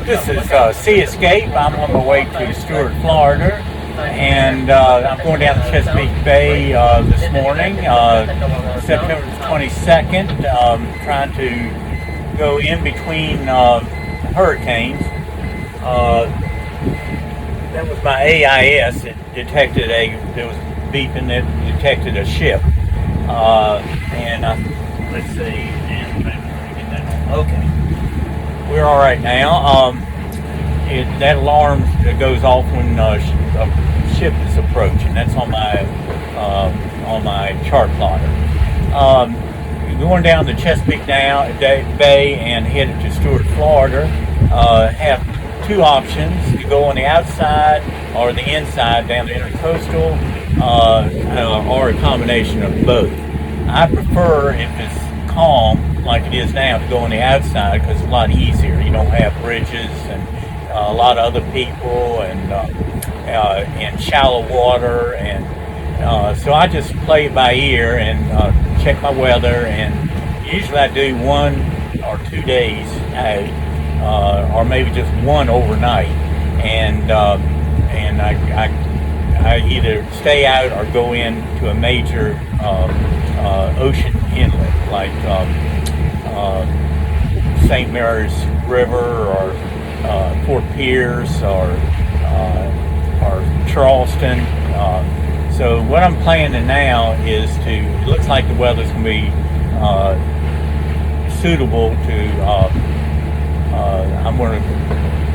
This is SEAESCAPE. I'm on my way to Stuart, Florida, and I'm going down to Chesapeake Bay this morning, September 22nd, trying to go in between hurricanes. That was my AIS. It detected there was beeping that detected a ship. Let's see, okay. We're all right now. That alarm goes off when a ship is approaching. That's on my chart plotter. Going down the Chesapeake Bay and headed to Stuart, Florida. Have two options: to go on the outside or the inside down the Intercoastal, or a combination of both. I prefer, if it's calm like it is now, to go on the outside because it's a lot easier. You don't have bridges and a lot of other people and shallow water, and so I just play it by ear and check my weather. And usually I do 1 or 2 days out, or maybe just one overnight, and I either stay out or go into a major ocean inlet like St. Mary's River or Fort Pierce or Charleston. So what I'm planning now is it looks like the weather's going to be suitable to, I'm going to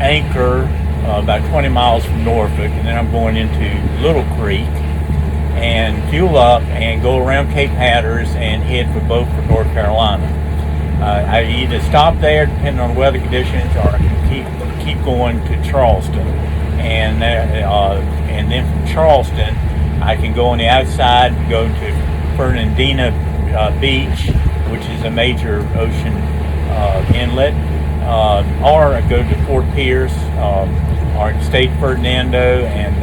anchor about 20 miles from Norfolk, and then I'm going into Little Creek and fuel up and go around Cape Hatteras and head for North Carolina. I either stop there depending on weather conditions, or I can keep going to Charleston, and then from Charleston I can go on the outside and go to Fernandina Beach, which is a major ocean inlet, or I go to Fort Pierce, or stay Fernando and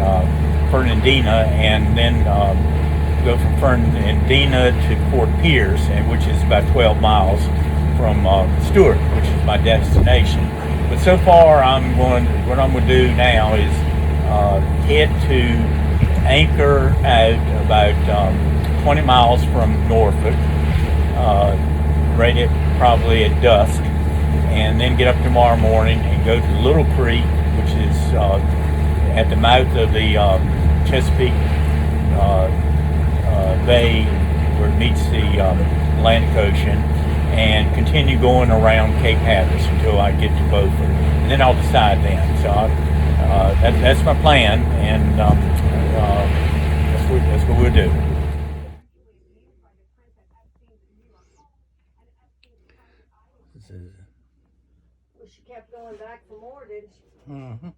Fernandina, and then go from Fernandina to Fort Pierce, which is about 12 miles from Stuart, which is my destination. But so far, what I'm going to do now is head to anchor out about 20 miles from Norfolk, probably at dusk, and then get up tomorrow morning and go to Little Creek, which is at the mouth of the Chesapeake Bay, where it meets the Atlantic Ocean, and continue going around Cape Hatteras until I get to Beaufort, and then I'll decide then. So that's my plan, and that's what we'll do. Well, she kept going back for more, didn't she? Mm-hmm.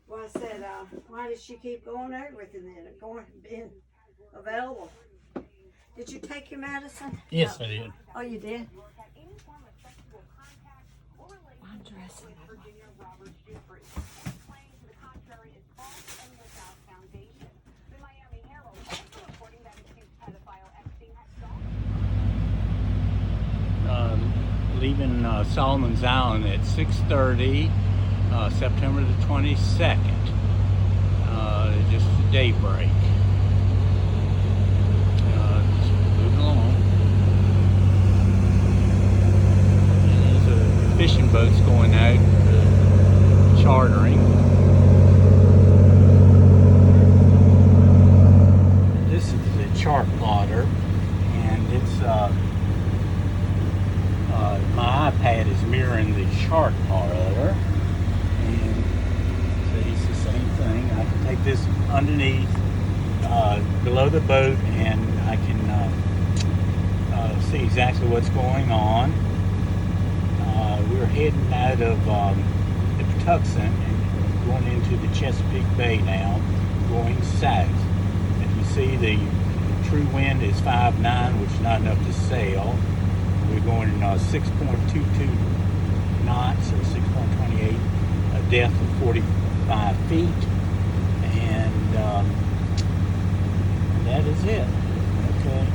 Well, I said, why did she keep going everything then? Being available. Did you take your medicine? Yes, I did. Oh, you did? I'm dressing. Leaving Solomon's Island at 6:30, September the 22nd, just daybreak. Just moving along. There's fishing boats going out, chartering. This is the chart plotter, and it's my iPad is mirroring the chart plotter, and so it's the same thing. I can take this underneath, below the boat, and I can see exactly what's going on. We're heading out of the Patuxent and going into the Chesapeake Bay now, going south. If you see, the true wind is 5'9", which is not enough to sail. We're going 6.22 knots, or 6.28, a depth of 45 feet, and that is it. Okay.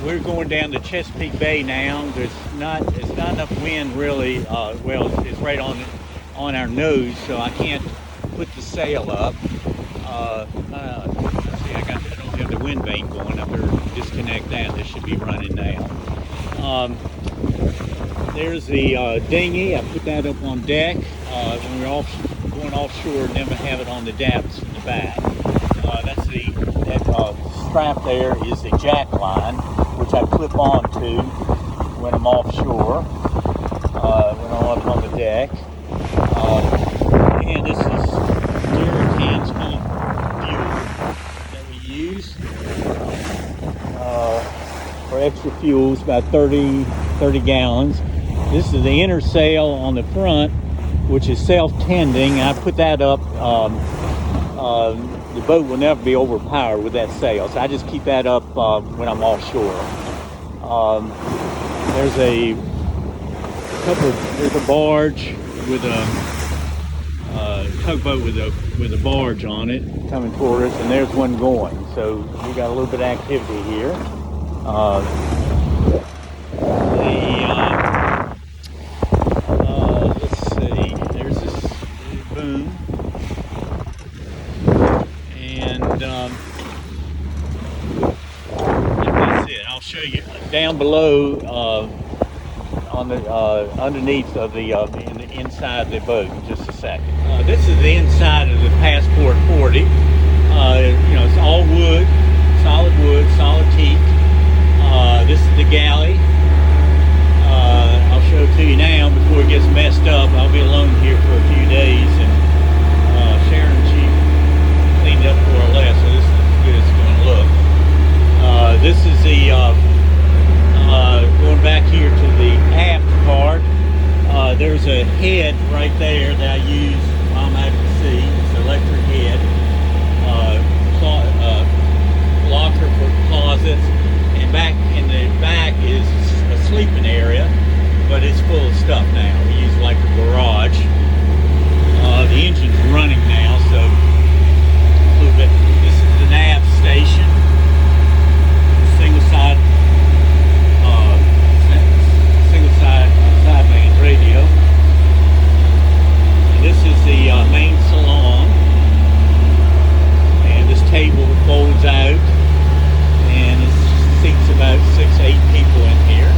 we're going down to Chesapeake Bay now. It's not enough wind really. Well, it's right on our nose, so I can't put the sail up. See, I don't have the wind vane going. I better disconnect that. This should be running now. There's the dinghy. I put that up on deck when we're going offshore, and then we have it on the davits in the back. That strap there is the jack line, which I clip onto when I'm offshore, when I'm up on the deck. And this is jerry cans full of fuel that we use for extra fuels, about 30 gallons. This is the inner sail on the front, which is self-tending. I put that up. The boat will never be overpowered with that sail, so I just keep that up when I'm offshore. There's a barge with a tugboat with a barge on it coming toward us, and there's one going. So we got a little bit of activity here. Let's see. There's this boom. And that's it. I'll show you down below on the underneath of the inside the boat in just a second. This is the inside of the Passport 40. It's all wood, solid teak. This is the galley. I'll show it to you now before it gets messed up. I'll be alone here for a few days, and Sharon, she cleaned up more or less, so this is as good as it's going to look. This is the going back here to the aft part. There's a head right there that I use while I'm out at sea. It's an electric head, locker for closets, and back in the back is a sleeping area, but it's full of stuff now. We use like a garage. The engine's running now, so a little bit. This is the nav station, single side sideband radio. And this is the main salon, and this table folds out, and it seats about 6 to 8 people in here.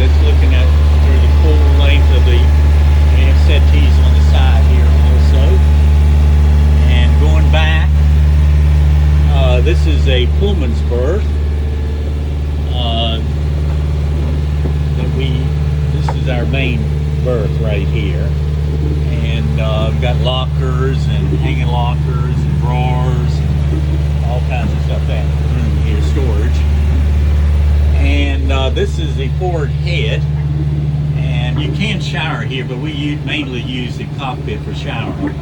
That's looking at through the full length of the settees on the side here also. And going back, this is a Pullman's berth. This is our main berth right here, and we've got lockers and hanging lockers and drawers and all kinds of stuff that room here, storage. And this is the forward head, and you can shower here, but we mainly use the cockpit for showering.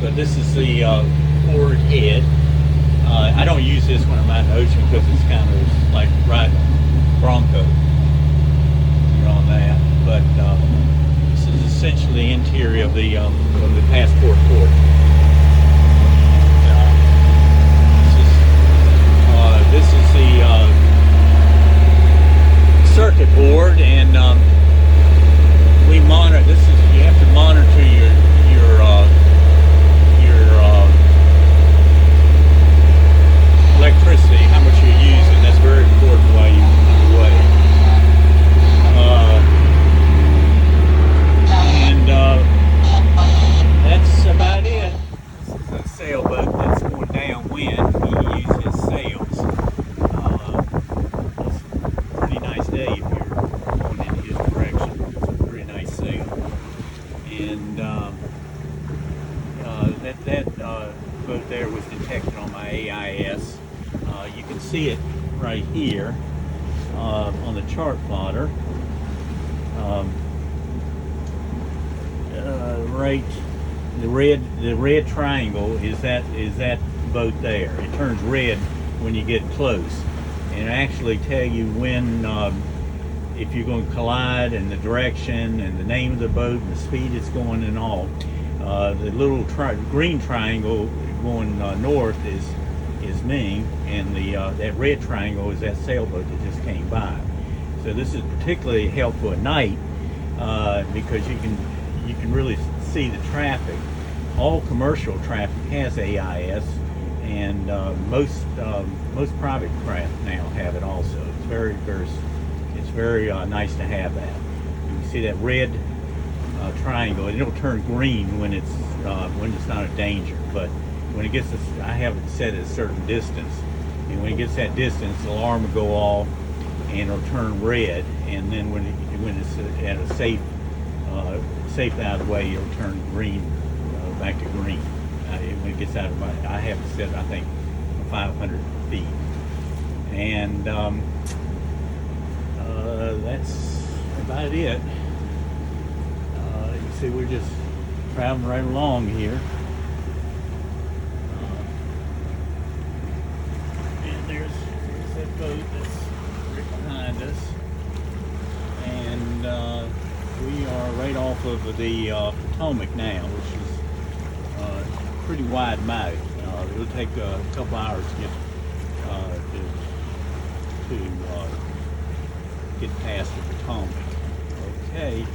But this is the forward head. I don't use this when I'm out in the ocean because it's kind of like riding Bronco. You're on that, but this is essentially the interior of the Passport 40. This is the circuit board, and we monitor. You have to monitor your electricity, how much you're using. That's very important while you're away. And that's about it. This is a sailboat that's going downwind. We use his sails. It's a pretty nice day if you're going in his direction. It's a pretty nice sail. And that boat there was detected on my AIS. You can see it right here on the chart plotter. Right, the red triangle is that boat there. It turns red when you get close, and it actually tell you when if you're going to collide, and the direction and the name of the boat and the speed it's going and all. The little green triangle going north is me, and that red triangle is that sailboat that just came by. So this is particularly helpful at night because you can really see the traffic. All commercial traffic has AIS, and most private craft now have it also. It's very nice to have that. You see that red triangle. It'll turn green when it's not a danger, but when it gets I have it set at a certain distance, and when it gets that distance, the alarm will go off and it'll turn red, and then when it's at a safe out of the way, it'll turn green, back to green. When it gets out of I have it set, I think, 500 feet, and that's about it. You see, we're just traveling right along here. And there's that boat that's right behind us. And we are right off of the Potomac now, which is pretty wide mouth. It'll take a couple hours to get past the Potomac. Okay.